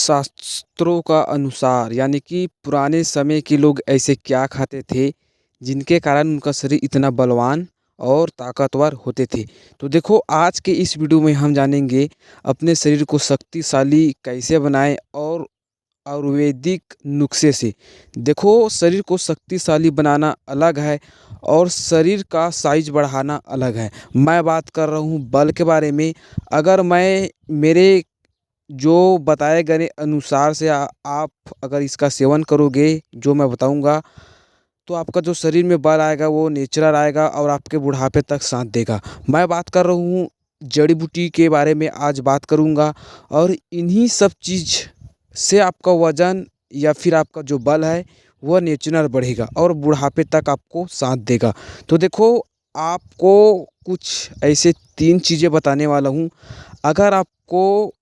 शास्त्रों का अनुसार यानी कि पुराने समय के लोग ऐसे क्या खाते थे जिनके कारण उनका शरीर इतना बलवान और ताकतवर होते थे। तो देखो आज के इस वीडियो में हम जानेंगे अपने शरीर को शक्तिशाली कैसे बनाएं और आयुर्वेदिक नुस्खे से। देखो शरीर को शक्तिशाली बनाना अलग है और शरीर का साइज बढ़ाना अलग है। मैं बात कर रहा हूँ बल के बारे में। अगर मैं मेरे जो बताए गए अनुसार से आप अगर इसका सेवन करोगे जो मैं बताऊंगा तो आपका जो शरीर में बल आएगा वो नेचुरल आएगा और आपके बुढ़ापे तक साथ देगा। मैं बात कर रहा हूँ जड़ी बूटी के बारे में आज बात करूंगा और इन्हीं सब चीज़ से आपका वजन या फिर आपका जो बल है वह नेचुरल बढ़ेगा और बुढ़ापे तक आपको साथ देगा। तो देखो आपको कुछ ऐसे 3 चीज़ें बताने वाला हूँ। अगर आपको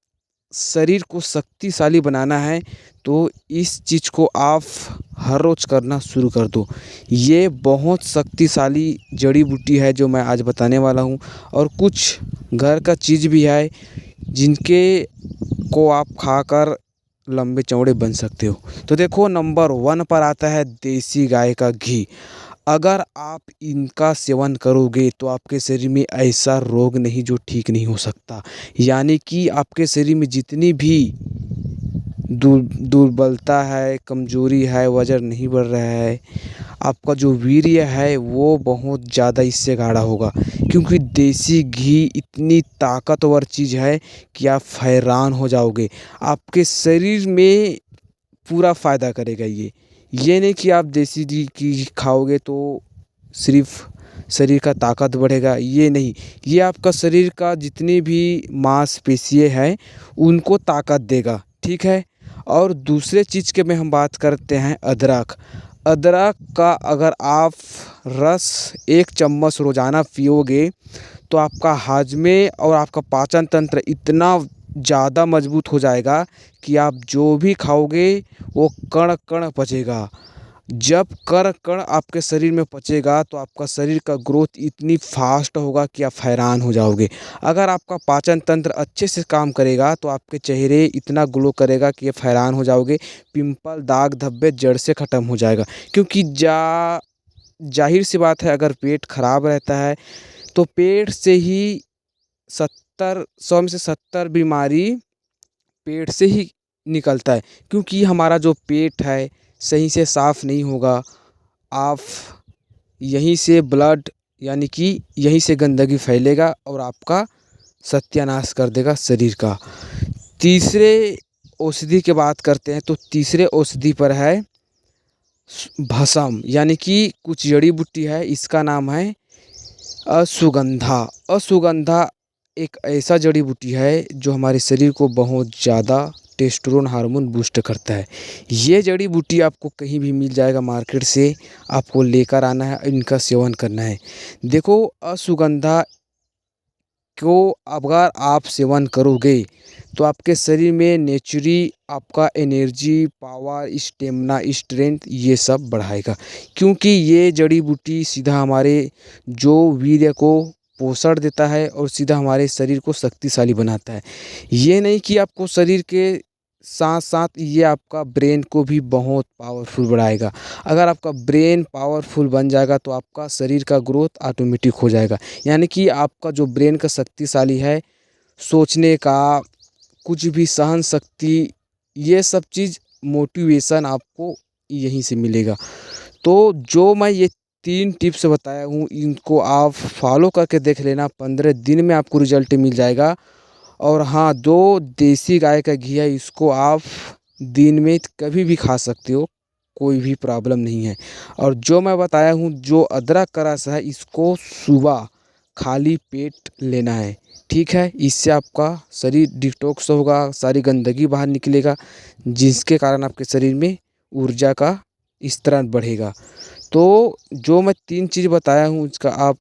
शरीर को शक्तिशाली बनाना है तो इस चीज़ को आप हर रोज़ करना शुरू कर दो। ये बहुत शक्तिशाली जड़ी बूटी है जो मैं आज बताने वाला हूँ और कुछ घर का चीज़ भी है जिनके को आप खाकर लंबे चौड़े बन सकते हो। तो देखो नंबर 1 पर आता है देसी गाय का घी। अगर आप इनका सेवन करोगे तो आपके शरीर में ऐसा रोग नहीं जो ठीक नहीं हो सकता। यानी कि आपके शरीर में जितनी भी दुर्बलता है, कमजोरी है, वजन नहीं बढ़ रहा है, आपका जो वीर्य है वो बहुत ज़्यादा इससे गाढ़ा होगा। क्योंकि देसी घी इतनी ताकतवर चीज़ है कि आप हैरान हो जाओगे। आपके शरीर में पूरा फ़ायदा करेगा ये नहीं कि आप देसी घी खाओगे तो सिर्फ शरीर का ताकत बढ़ेगा, ये नहीं। ये आपका शरीर का जितनी भी मांसपेशियाँ हैं उनको ताकत देगा, ठीक है। और दूसरे चीज़ के में हम बात करते हैं अदरक। अदरक का अगर आप रस 1 चम्मच रोज़ाना पियोगे तो आपका हाजमे और आपका पाचन तंत्र इतना ज़्यादा मजबूत हो जाएगा कि आप जो भी खाओगे वो कण कण पचेगा। जब कण कण आपके शरीर में पचेगा तो आपका शरीर का ग्रोथ इतनी फास्ट होगा कि आप हैरान हो जाओगे। अगर आपका पाचन तंत्र अच्छे से काम करेगा तो आपके चेहरे इतना ग्लो करेगा कि आप हैरान हो जाओगे। पिंपल, दाग धब्बे जड़ से ख़त्म हो जाएगा। क्योंकि जाहिर सी बात है अगर पेट खराब रहता है तो पेट से ही 100 में से 70 बीमारी पेट से ही निकलता है। क्योंकि हमारा जो पेट है सही से साफ़ नहीं होगा, आप यहीं से ब्लड यानी कि यहीं से गंदगी फैलेगा और आपका सत्यानाश कर देगा शरीर का। तीसरे औषधि की बात करते हैं तो तीसरे औषधि पर है भस्म, यानी कि कुछ जड़ी बूटी है, इसका नाम है अश्वगंधा। अश्वगंधा एक ऐसा जड़ी बूटी है जो हमारे शरीर को बहुत ज़्यादा टेस्टोस्टेरोन हार्मोन बूस्ट करता है। ये जड़ी बूटी आपको कहीं भी मिल जाएगा मार्केट से, आपको लेकर आना है, इनका सेवन करना है। देखो अश्वगंधा को अगर आप सेवन करोगे तो आपके शरीर में नेचुरली आपका एनर्जी, पावर, स्टेमिना, स्ट्रेंथ ये सब बढ़ाएगा। क्योंकि ये जड़ी बूटी सीधा हमारे जो वीर्य को पोषण देता है और सीधा हमारे शरीर को शक्तिशाली बनाता है। ये नहीं कि आपको शरीर के साथ साथ ये आपका ब्रेन को भी बहुत पावरफुल बनाएगा। अगर आपका ब्रेन पावरफुल बन जाएगा तो आपका शरीर का ग्रोथ ऑटोमेटिक हो जाएगा। यानी कि आपका जो ब्रेन का शक्तिशाली है, सोचने का, कुछ भी सहन शक्ति, ये सब चीज़ मोटिवेशन आपको यहीं से मिलेगा। तो जो मैं ये 3 टिप्स बताया हूँ इनको आप फॉलो करके देख लेना, 15 दिन में आपको रिजल्ट मिल जाएगा। और हाँ, जो देसी गाय का घी है इसको आप दिन में कभी भी खा सकते हो, कोई भी प्रॉब्लम नहीं है। और जो मैं बताया हूँ जो अदरक का रस है इसको सुबह खाली पेट लेना है, ठीक है। इससे आपका शरीर डिटॉक्स होगा, सारी गंदगी बाहर निकलेगा, जिसके कारण आपके शरीर में ऊर्जा का स्तर बढ़ेगा। तो जो मैं 3 चीज़ बताया हूँ इसका आप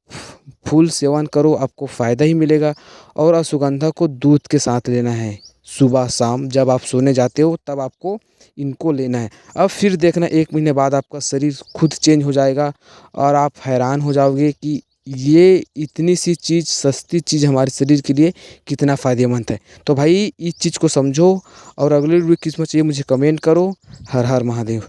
फुल सेवन करो, आपको फ़ायदा ही मिलेगा। और अश्वगंधा को दूध के साथ लेना है, सुबह शाम जब आप सोने जाते हो तब आपको इनको लेना है। अब फिर देखना 1 महीने बाद आपका शरीर खुद चेंज हो जाएगा और आप हैरान हो जाओगे कि ये इतनी सी चीज़, सस्ती चीज़ हमारे शरीर के लिए कितना फ़ायदेमंद है। तो भाई इस चीज़ को समझो और अगली वीडियो किस में चाहिए मुझे कमेंट करो। हर हर महादेव।